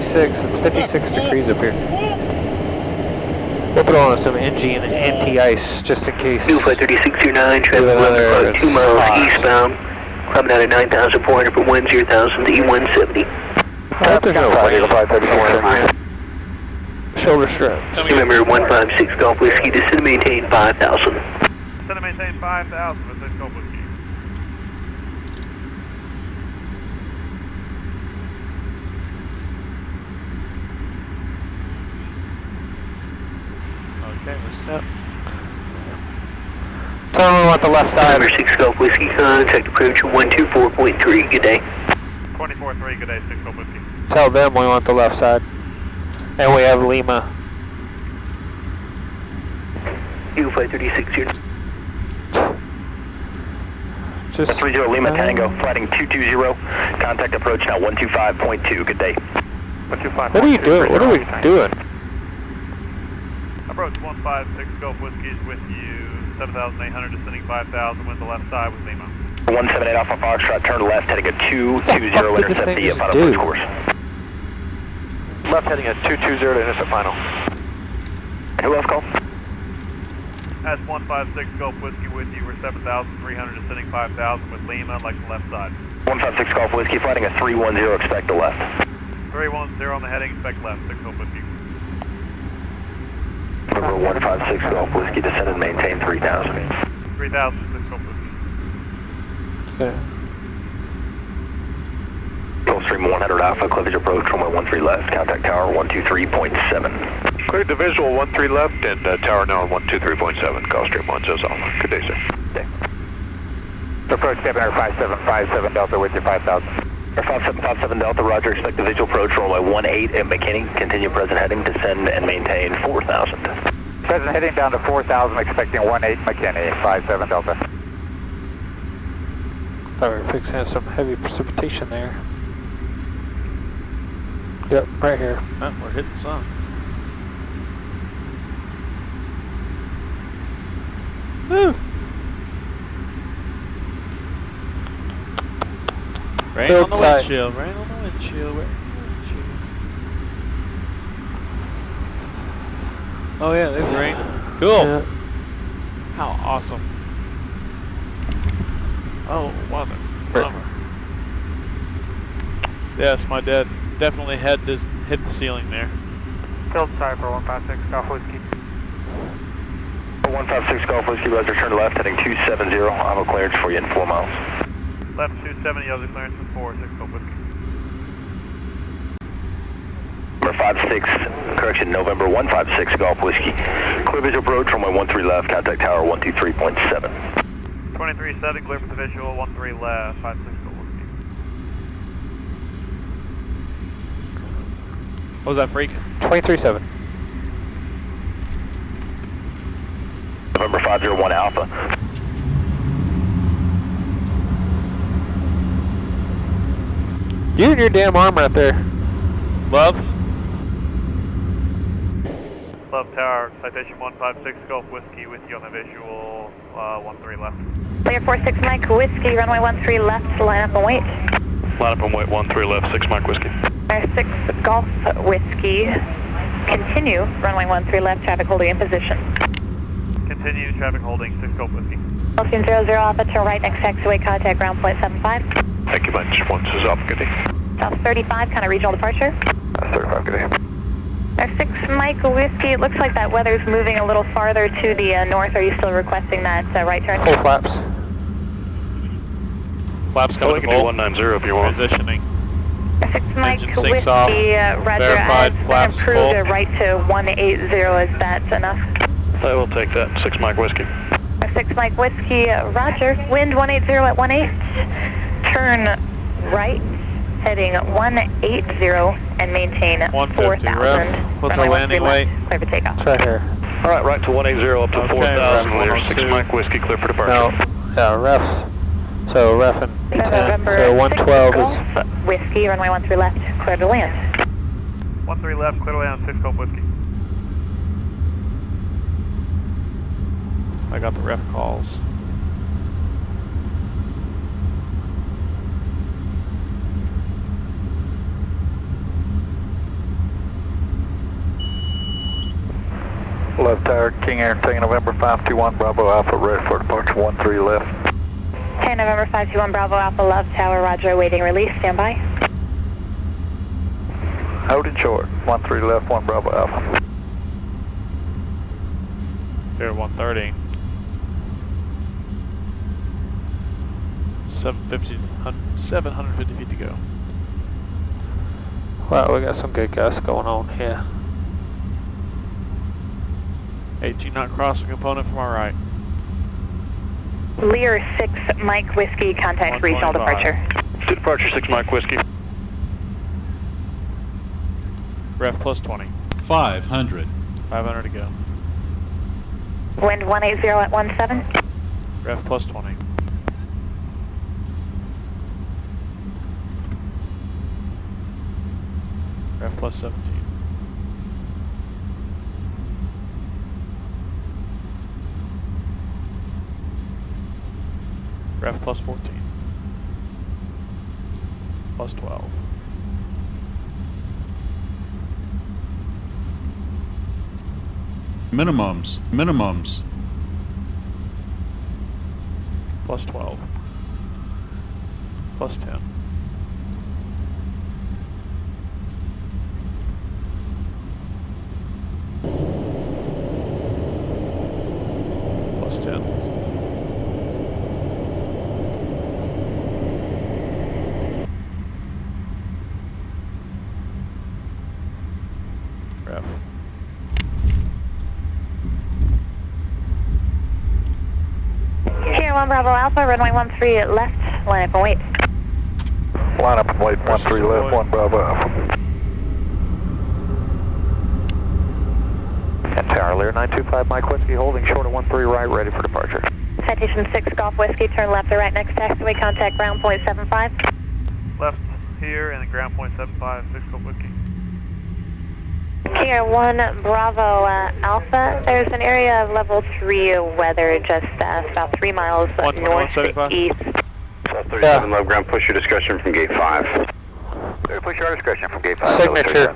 26. It's 56 degrees up here. We'll put on some NG and anti-ice just in case. New flight 3609, traffic 11 o'clock, 2 miles eastbound. Climbing out at 9,400 for 10,000 to E170. I hope there's no rain. Shoulder straps. Remember 156 Golf Whiskey, descend to maintain 5,000. Descend to maintain 5,000 with this Golf Whiskey. Okay, we're set. Tell them we want the left side. Number 6 Golf Whiskey, contact approach 124.3, good day. 24-3, good day, 6 Golf Whiskey. Tell them we want the left side. And we have Lima. New flight 3609. Just 30 Lima Tango, flighting 220, contact approach now 125.2, good day. 125. What are you doing? What are we doing? Approach 156 Golf Whiskey is with you, 7,800 descending 5,000 with the left side with Lima. 178 Alpha Foxtrot, turn left, heading at 220, intercept the final approach course. Left heading at 220 to intercept final. Who else called? That's 156 Golf Whiskey with you, we're 7,300 descending 5,000 with Lima, like the left side. 156 Golf Whiskey, flighting at 310, expect the left. 310 on the heading, expect left, 6 Golf Whiskey. Number 156 Golf Whiskey, descend and maintain 3,000. 3,000, 6 Golf Whiskey. Okay. Gulfstream 100 Alpha, cleavage approach, runway 13 left, contact tower 123.7. Cleared to visual 13 left and tower now 123.7, Gulfstream 10 Alpha. Good day, sir. Okay. Approach 5757 Delta with your 5,000. 5757 Delta, roger, expect the visual approach, runway 18 at McKinney, continue present heading, descend and maintain 4,000. Present heading down to 4,000, expecting 18 McKinney, 57 Delta. Thought we were fixing some heavy precipitation there. Yep, right here. Oh, we're hitting some. Woo! Rain on the windshield, rain on the windshield, rain on the windshield. Oh yeah, there's rain. Cool. Yeah. How awesome. Oh, what a bummer. Yes, my dad definitely had to hit the ceiling there. Field side for 156 Golf Whiskey. 156 Golf Whiskey, roger, turn to left, heading 270, I'll have a clearance for you in 4 miles. Left 270, other clearance for 4, 6 Golf Whiskey. Number 56, correction, November 156 Golf Whiskey. Clear visual approach, runway 13 left, contact tower 123.7. 23-7, clear for the visual, 13 left, 56 Golf Whiskey. What was that, freak? 23-7. November 501 Alpha. You and your damn arm right there. Love? Love Tower, Citation 156 Golf Whiskey with you on the visual, 13 left. Clear 46 Mike Whiskey, runway 13 left, line up and wait. Line up and wait, 13 left, 6 Mike Whiskey. 6 Golf Whiskey, continue, runway 13 left, traffic holding in position. Continue, traffic holding, 6 Golf Whiskey. Gulfstream 00 Alpha, turn right next taxiway, contact ground point 75. Thank you much. 1 Alpha, good day. South 35, kind of regional departure. 35, good day. 6 Mike Whiskey, it looks like that weather's moving a little farther to the north. Are you still requesting that right turn? Full flaps. Flaps coming to can do 190 if you want. Transitioning. 6 Mike Engine sinks Whiskey, off. roger, Verified, flaps approved full. right to 180, is that enough? I will take that, 6 Mike Whiskey. 6 Mike Whiskey, roger, wind 180 at 18, turn right, heading 180 and maintain 150, 4,000. ref. What's our landing weight? Clear for takeoff. It's right here. All right, right to 180 up to Okay, 4,000 ref, leaders, 6 102. Mike Whiskey, clear for departure. No. Yeah, ref. So ref and 10. November So 112 6 is. Golf Whiskey, runway 13 left, clear to land. 13 left, clear to land, 6 Golf Whiskey. I got the ref calls. left tower, King Air, taking November 521 Bravo Alpha, ready for departure 13 left. 10 November 521 Bravo Alpha, love tower, roger, awaiting release, stand by. Holding short, 13 left, 1 Bravo Alpha. Here at 130. 750 feet to go. Wow, we got some good gas going on here. 18 knot crossing component from our right. Lear 6 Mike Whiskey, contact regional 125. departure. Departure 6 Mike Whiskey. Ref plus 20. 500. 500 to go. Wind 180 at 17. Ref plus 20. Ref plus 17. Ref plus 14. Plus 12. Minimums. Plus 12. Plus 10. Plus 10. Ref. Here 1 Bravo Alpha, runway 13 left, line up and wait. Line up and wait, 13 left, 1 Bravo Alpha. And tower, Lear 925 Mike Whiskey, holding short of 13 right, ready for departure. Citation 6 Golf Whiskey, turn left or right next taxiway, contact ground point 75. Left here and then ground point 75, 6 Golf Whiskey. Here 1 Bravo Alpha, there's an area of level 3 weather just about 3 miles northeast. South 37 love ground, push your discussion from gate 5. Push your discretion from gate 5. Signature.